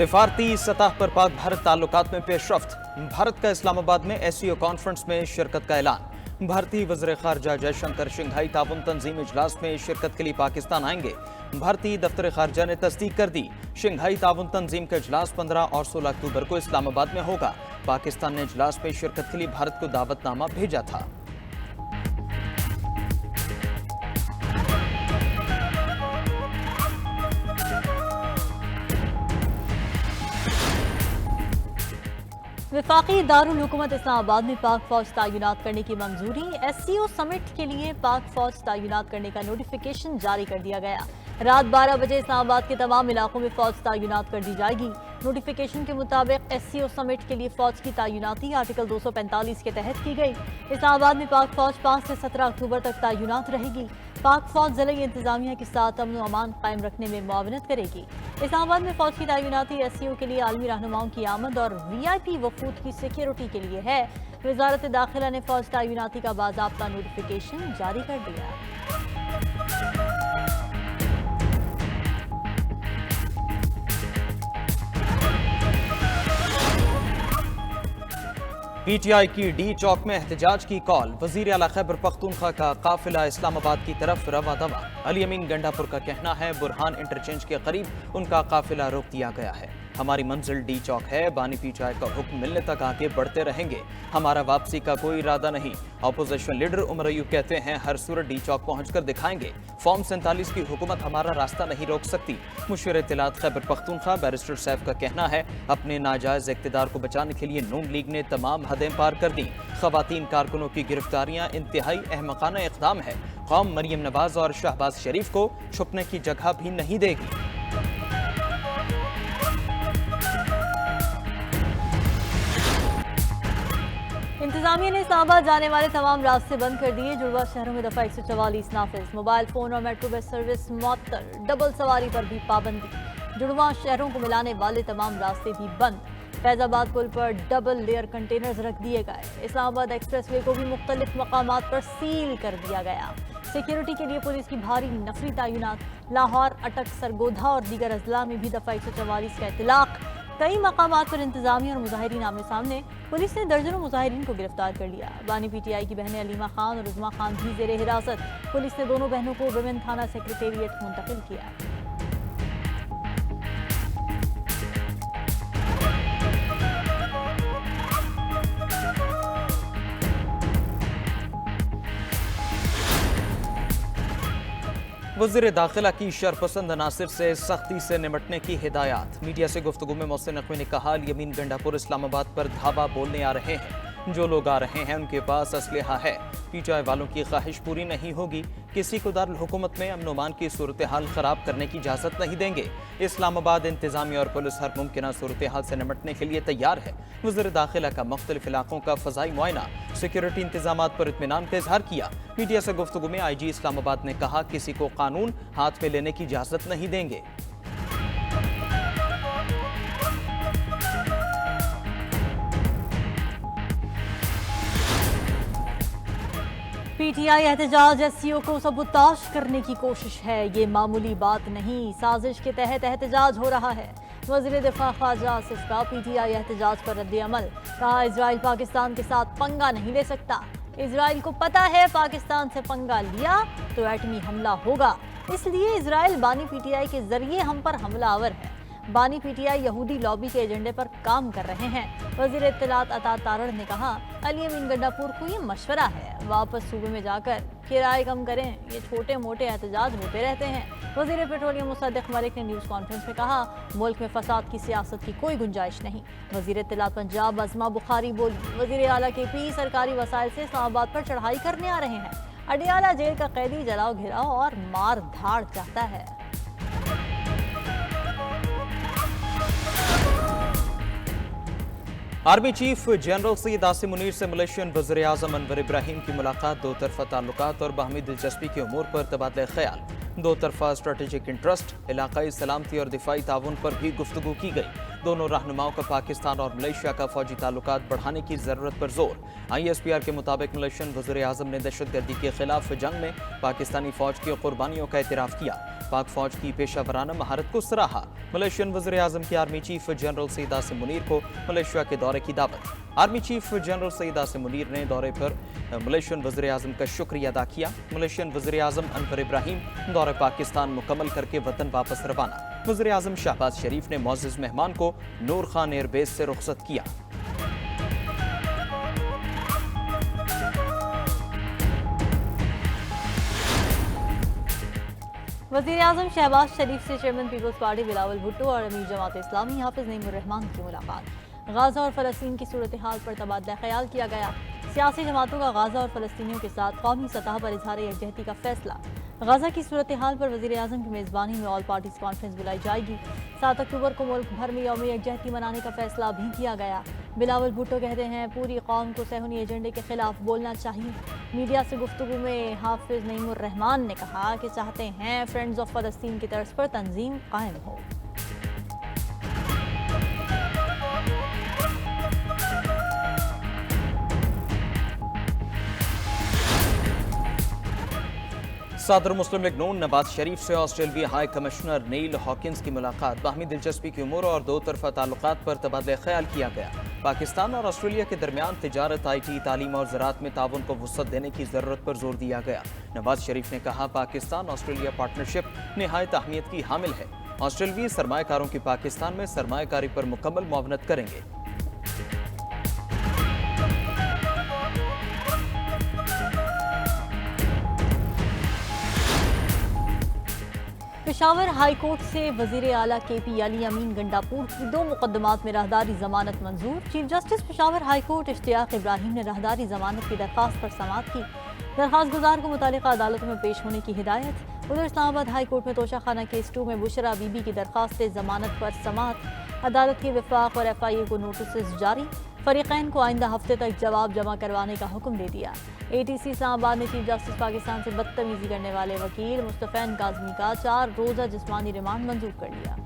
सिफारती सतह पर पाक भारत ताल्लुकात में पेशरफ्त। भारत का इस्लामाबाद में एससीओ कॉन्फ्रेंस में शिरकत का ऐलान। भारतीय वज़ीर ख़ारजा जयशंकर शंघाई ताउन तंजीम इजलास में शिरकत के लिए पाकिस्तान आएंगे। भारतीय दफ्तर ख़ारजा ने तस्दीक कर दी। शंघाई ताउन तंजीम का इजलास 15 और 16 अक्टूबर को इस्लामाबाद में होगा। पाकिस्तान ने इजलास में शिरकत के लिए भारत को दावतनामा भेजा था। वफाकी दारुल हुकूमत इस्लामाबाद में पाक फौज तैनात करने की मंजूरी। एससीओ समिट के लिए पाक फौज तैनात करने का नोटिफिकेशन जारी कर दिया गया। रात 12 बजे इस्लामाबाद के तमाम इलाकों में फौज तैनात कर दी जाएगी। नोटिफिकेशन के मुताबिक एससीओ समिट के लिए फौज की तैनाती आर्टिकल 245 के तहत की गई। इस्लामाबाद में पाक फौज 5 से 17 अक्टूबर तक तैनात रहेगी। पाक फौज ज़िले इंतजामिया के साथ अमन व अमान कायम रखने में मुआवनत करेगी। इस्लामाबाद में फौज की तैनाती एससीओ के लिए आलमी रहनुमाओं की आमद और वीआईपी वफूद की सिक्योरिटी के लिए है। वजारत दाखिला ने फौज तैनाती का बाज़ाब्ता नोटिफिकेशन जारी कर दिया। पीटीआई की डी चौक में एहतजाज की कॉल। वजीर आला खैबर पख्तूनख्वा का काफिला इस्लामाबाद की तरफ रवा दवा। अली अमीन गंडापुर का कहना है बुरहान इंटरचेंज के करीब उनका काफिला रोक दिया गया है। हमारी मंजिल डी चौक है। बानी पीटीआई का हुक्म मिलने तक आगे बढ़ते रहेंगे। हमारा वापसी का कोई इरादा नहीं। अपोजिशन लीडर उमर अयूब कहते हैं हर सूरत डी चौक पहुंचकर दिखाएंगे। फॉर्म 47 की हुकूमत हमारा रास्ता नहीं रोक सकती। मुशीर इत्तलात खैबर पख्तूनख्वा बैरिस्टर सैफ का कहना है अपने नाजायज इक़्तिदार को बचाने के लिए नून लीग ने तमाम हदें पार कर दी। ख़वातीन कारकुनों की गिरफ्तारियां इंतहाई अहमकाना इक़दाम है। कौम मरियम नवाज और शहबाज शरीफ को छुपने की जगह भी नहीं देगी। इंतजामिया ने इस्लामाबाद जाने वाले तमाम रास्ते बंद कर दिए। जुड़वा शहरों में दफा 144 नाफिज। मोबाइल फोन और मेट्रो बस सर्विस मुअत्तल। डबल सवारी पर भी पाबंदी। जुड़वा शहरों को मिलाने वाले तमाम रास्ते भी बंद। फैजाबाद पुल पर डबल लेयर कंटेनर्स रख दिए गए। इस्लामाबाद एक्सप्रेस वे को भी मुख्तलिफ मकामात पर सील कर दिया गया। सिक्योरिटी के लिए पुलिस की भारी नफरी तैनात। लाहौर, अटक, सरगोधा और दीगर अजला में भी दफा 144 का इतलाक। कई मकामात पर इंतजामिया और मुजाहिरीन आमने सामने। पुलिस ने दर्जनों मुजाहिरीन को गिरफ्तार कर लिया। बानी पीटीआई की बहनें अलीमा खान और उज़मा खान भी ज़ेरे हिरासत। पुलिस ने दोनों बहनों को विमेन थाना सेक्रेटेरिएट मुंतकिल किया। वज़ीर दाखिला की शरपसंद अनासिर से सख्ती से निमटने की हिदायत। मीडिया से गुफ्तगू में मोहसिन नकवी ने कहा यमीन गंडापुर इस्लामाबाद पर धावा बोलने आ रहे हैं। जो लोग आ रहे हैं उनके पास असलहा है। पीटीआई वालों की ख्वाहिश पूरी नहीं होगी। किसी को दारुल हुकूमत में अमन अमान की सूरत हाल खराब करने की इजाज़त नहीं देंगे। इस्लामाबाद इंतजामिया और पुलिस हर मुमकिन सूरत हाल से निमटने के लिए तैयार है। वज़ीर दाखिला का मुख्तलिफ इलाकों का फ़ज़ाई मुआयना। सिक्योरिटी इंतजामात पर इत्मीनान का इजहार किया। मीडिया से गुफ्तगू में IG इस्लामाबाद ने कहा किसी को कानून हाथ में लेने की इजाज़त नहीं देंगे। पीटीआई एहतजाज एससीओ को सबूताश करने की कोशिश है। ये मामूली बात नहीं, साजिश के तहत एहतजाज हो रहा है। वज़ीर दिफा ख़ारजा आसिफ का पीटीआई एहतजाज पर रद्द अमल। कहा इजराइल पाकिस्तान के साथ पंगा नहीं ले सकता। इजराइल को पता है पाकिस्तान से पंगा लिया तो एटमी हमला होगा, इसलिए इजराइल बानी पीटीआई के जरिए हम पर हमलावर है। बानी पीटीआई यहूदी लॉबी के एजेंडे पर काम कर रहे हैं। वज़ीर इत्तलात अता तारड़ ने कहा अली अमीन गंडापुर को ये मशवरा है वापस सूबे में जाकर किराए कम करें। ये छोटे मोटे एहतजाज होते रहते हैं। वज़ीर पेट्रोलियम मुसद्दिक़ मलिक ने न्यूज़ कॉन्फ्रेंस में कहा मुल्क में फसाद की सियासत की कोई गुंजाइश नहीं। वज़ीर इत्तलात पंजाब अज़मा बुखारी बोली वज़ीर आला KP सरकारी वसाइल से इस्लामाबाद पर चढ़ाई करने आ रहे हैं। अडियाला जेल का कैदी जलाओ घिराओ और मार धाड़ चाहता है। Army chief general Syed Asim Munir से मलेशियन वज़ीर आज़म अनवर इब्राहिम की मुलाकात। दो तरफा ताल्लुकात और बाहमी दिलचस्पी के उमूर पर तबादला ख्याल। दो तरफा स्ट्रेटेजिक इंटरेस्ट, इलाकाई सलामती और दिफाई ताउन पर भी गुफ्तगू की गई। दोनों रहनुमाओं का पाकिस्तान और मलेशिया का फौजी ताल्लुकात बढ़ाने की ज़रूरत पर जोर। ISPR के मुताबिक मलेशियन वज़ीर आज़म ने दहशत गर्दी के खिलाफ जंग में पाकिस्तानी फौज की कुर्बानियों का एतराफ़ किया। पाक फौज की पेशा महारत को सराहा। मलेशियन वज़ीर आज़म की army chief general Syed Asim Munir को मलेशिया के दौरे की दावत। Army chief general Syed Asim Munir ने दौरे पर मलेशियन वज़ीर आज़म का शुक्रिया अदा किया। मलेशियन वज़ीर आज़म अनवर इब्राहिम दौरे पाकिस्तान मुकम्मल करके वतन वापस रवाना। वज़ीर आज़म शहबाज शरीफ ने मुअज़्ज़ज़ मेहमान को नूर खान एयरबेस से रुखसत किया। वज़ीर आज़म शहबाज शरीफ से chairman Peoples Party Bilawal Bhutto और अमीर जमात इस्लामी हाफिज नईमुर रहमान की मुलाकात। गाज़ा और फ़लस्तीन की सूरत हाल पर तबादला ख्याल किया गया। सियासी जमातों का गाज़ा और फ़लस्तीनियों के साथ कौमी सतह पर इजहार यकजहती का फैसला। गाज़ा की सूरत हाल पर वज़ीर आज़म की मेज़बानी में ऑल पार्टीज़ कॉन्फ्रेंस बुलाई जाएगी। 7 अक्टूबर को मुल्क भर में यौम यकजहती मनाने का फैसला भी किया गया। बिलावल भुट्टो कहते हैं पूरी कौम को सहूनी एजेंडे के खिलाफ बोलना चाहिए। मीडिया से गुफ्तगू में हाफिज नईमुर रहमान ने कहा कि चाहते हैं फ्रेंड्स ऑफ फ़लस्तीन की तर्ज पर तंजीम कायम हो। सदर मुस्लिम लीग नून नवाज शरीफ से ऑस्ट्रेलियाई हाई कमिश्नर नील हॉकिंस की मुलाकात। बाहमी दिलचस्पी की उमूर और दो तरफा ताल्लुकात पर तबादला ख्याल किया गया। पाकिस्तान और ऑस्ट्रेलिया के दरमियान तिजारत, IT, तालीम और ज़राअत में ताउन को वुसअत देने की ज़रूरत पर जोर दिया गया। नवाज शरीफ ने कहा पाकिस्तान ऑस्ट्रेलिया पार्टनरशिप निहायत अहमियत की हामिल है। ऑस्ट्रेलियाई सरमाकारों की पाकिस्तान में सरमाकारी पर मुकम्मल मुआवनत करेंगे। पेशावर हाई कोर्ट से वज़ीर आला KP अली अमीन गंडापुर की 2 मुकदमात में राहदारी जमानत मंजूर। Chief justice Peshawar high court Ishtiaq Ibrahim ने राहदारी जमानत की दरख्वास्त पर समाअत की। दरख्वास्त गुजार को मुतालिका अदालतों में पेश होने की हिदायत। उधर इस्लामाबाद हाई कोर्ट में तोशा खाना केस 2 में बुशरा बीबी की दरख्वास्त जमानत पर समाअत। अदालत के वफाक और FIA को नोटिस जारी। फरीकैन को आइंदा हफ्ते तक जवाब जमा करवाने का हुक्म दे दिया। ATC इस्लामाबाद ने चीफ जस्टिस पाकिस्तान से बदतमीजी करने वाले वकील मुस्तफैन काज़मी का 4 रोज़ा जिस्मानी रिमांड मंजूर कर लिया।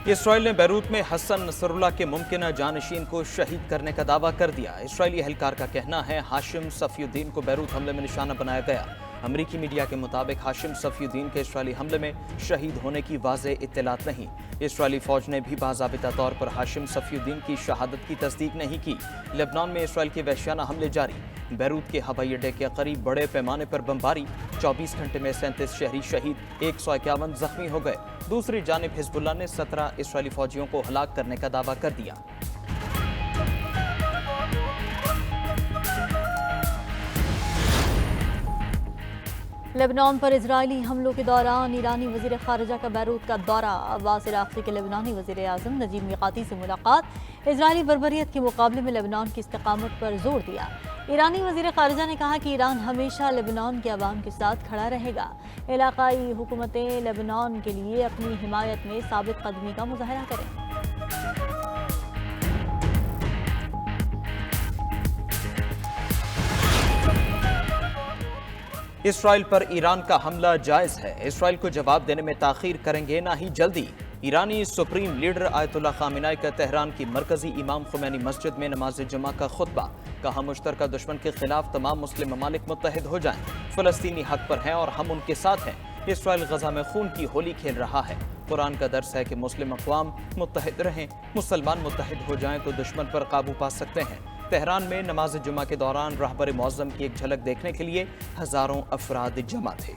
इसराइल ने बैरूत में हसन नसरुल्लाह के मुमकिन जानशीन को शहीद करने का दावा कर दिया। इसराइली एहलकार का कहना है हाशिम सफीउद्दीन को बैरूत हमले में निशाना बनाया गया। अमरीकी मीडिया के मुताबिक हाशिम सफीउद्दीन के इसराइली हमले में शहीद होने की वाज़ेह इत्तलात नहीं। इसराइली फौज ने भी बाज़ाबिता तौर पर हाशिम सफीउद्दीन की शहादत की तस्दीक नहीं की। लेबनान में इसराइल के वहशियाना हमले जारी। बैरूत के हवाई अड्डे के करीब बड़े पैमाने पर बमबारी। 24 घंटे में 37 शहरी शहीद, 151 जख्मी हो गए। दूसरी जानिब हिजबुल्लाह ने 17 इसराइली फौजियों को हलाक करने का दावा कर दिया। लेबनान पर इजरायली हमलों के दौरान ईरानी वज़ीर ख़ारिजा का बैरूत का दौरा। अब्बास इराक़ी के लेबनानी वज़ीर आज़म नजीब मिक़ाती से मुलाकात। इजरायली बर्बरियत के मुकाबले में लेबनान की इस्तिक़ामत पर जोर दिया। ईरानी वज़ीर ख़ारिजा ने कहा कि ईरान हमेशा लेबनान के अवाम के साथ खड़ा रहेगा। इलाक़ाई हुकूमतें लेबनान के लिए अपनी हिमायत में साबित कदमी का मुज़ाहरा करें। इसराइल पर ईरान का हमला जायज़ है। इसराइल को जवाब देने में ताख़ीर करेंगे ना ही जल्दी। ईरानी सुप्रीम लीडर आयतुल्लाह ख़ामेनी का तेहरान की मरकजी इमाम खुमैनी मस्जिद में नमाज जुमा का खुतबा। कहा मुश्तरका दुश्मन के खिलाफ तमाम मुस्लिम ममालिक मुत्तहिद हो जाएं। फ़लस्तीनी हक पर हैं और हम उनके साथ हैं। इसराइल गजा में खून की होली खेल रहा है। कुरान का दर्स है कि मुस्लिम अक़वाम मुत्तहिद रहें। मुसलमान मुत्तहिद हो जाएं तो दुश्मन पर काबू पा सकते हैं। तेहरान में नमाज जुमा के दौरान रहबर मौज़म की एक झलक देखने के लिए हज़ारों अफराद जमा थे।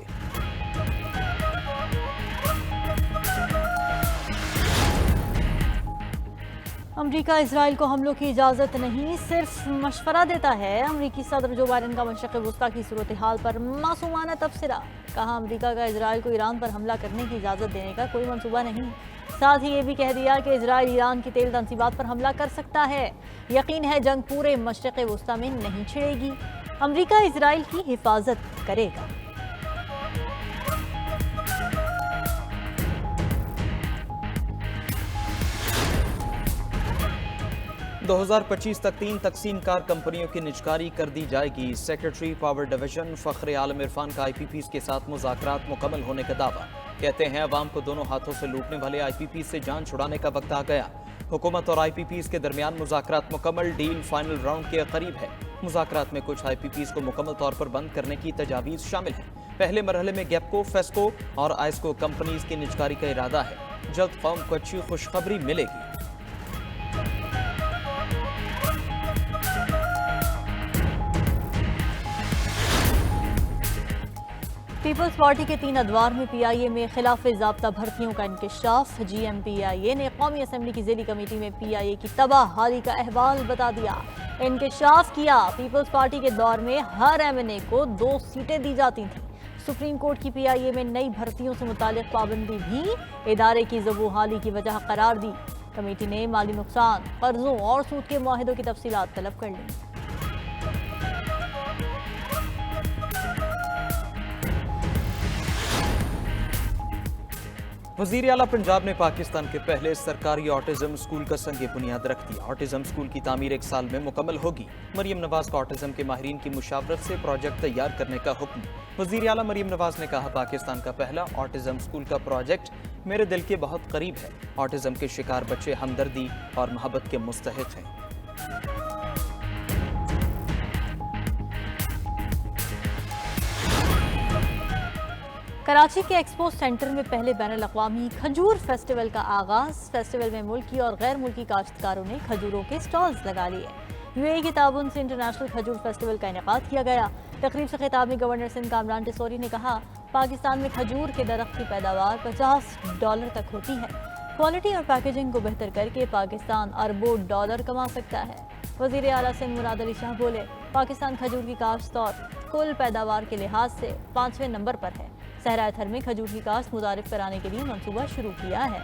अमरीका इसराइल को हमलों की इजाज़त नहीं, सिर्फ मशवरा देता है। अमरीकी सदर जो बाइडन का मशरक़ वस्ता की सूरत हाल पर मासूमाना तबसरा। कहा अमरीका का इसराइल को ईरान पर हमला करने की इजाज़त देने का कोई मंसूबा नहीं। साथ ही ये भी कह दिया कि इसराइल ईरान की तेल तनसीबात पर हमला कर सकता है। यकीन है जंग पूरे मशरक़ वस्ता में नहीं छिड़ेगी। अमरीका इसराइल की हिफाजत करेगा। 2025 तक 3 तकसीम कार कंपनियों की निजकारी कर दी जाएगी। सेक्रेटरी पावर डिवीजन फ़ख्र आलम इरफान का IPPs के साथ मुज़ाकरात मुकम्मल होने का दावा। कहते हैं अवाम को दोनों हाथों से लूटने वाले IPPs से जान छुड़ाने का वक्त आ गया। हुकूमत और IPPs के दरमियान मुज़ाकरात मुकम्मल, डील फाइनल राउंड के करीब है। मुज़ाकरात में कुछ IPPs को मुकम्मल तौर पर बंद करने की तजावीज़ शामिल है। पहले मरहले में गैपको, फेस्को और आइस्को कंपनीज की निजकारी का इरादा है। जल्द कौम को अच्छी खुशखबरी मिलेगी। पीपल्स पार्टी के 3 अदवार में PIA में खिलाफ ज़ाब्ता भर्तियों का इंकशाफ। GMPIA ने कौमी असम्बली की ज़ेली कमेटी में PIA की तबाहहाली का अहवाल बता दिया। इंकशाफ किया, पीपल्स पार्टी के दौर में हर MNA को 2 सीटें दी जाती थीं। सुप्रीम कोर्ट की PIA में नई भर्तियों से मुतालिक पाबंदी भी इदारे की ज़बूहाली की वजह करार दी। कमेटी ने माली नुकसान, कर्जों और सूद के मुआहिदों की तफसीलात तलब कर ली। वज़ीर आला पंजाब ने पाकिस्तान के पहले सरकारी ऑटिज्म स्कूल का संग बुनियाद रख दिया। ऑटिज्म स्कूल की तामीर 1 साल में मुकम्मल होगी। मरियम नवाज का ऑटिज्म के माहिरीन की मुशावरत से प्रोजेक्ट तैयार करने का हुक्म। वज़ीर आला मरियम नवाज ने कहा, पाकिस्तान का पहला ऑटिज्म स्कूल का प्रोजेक्ट मेरे दिल के बहुत करीब है। ऑटिज्म के शिकार बच्चे हमदर्दी और मोहब्बत के मुस्तहिक हैं। कराची के एक्सपो सेंटर में पहले बैनुल अक़वामी खजूर फेस्टिवल का आगाज। फेस्टिवल में मुल्की और गैर मुल्की काश्तकारों ने खजूरों के स्टॉल्स लगा लिए। UAE के ताबन से इंटरनेशनल खजूर फेस्टिवल का इनेकाद किया गया। तकरीब से खिताब में गवर्नर सिंध कामरान टिसोरी ने कहा, पाकिस्तान में खजूर के दरख्त की पैदावार $50 तक होती है। क्वालिटी और पैकेजिंग को बेहतर करके पाकिस्तान अरबों डॉलर कमा सकता है। वज़ीर आला सिंध मुराद अली शाह बोले, पाकिस्तान खजूर की काश्त और कुल पैदावार के लिहाज से 5वें नंबर पर है। सहरा थर में खजूर की काश्त मुतारिफ कराने के लिए मंसूबा शुरू किया है।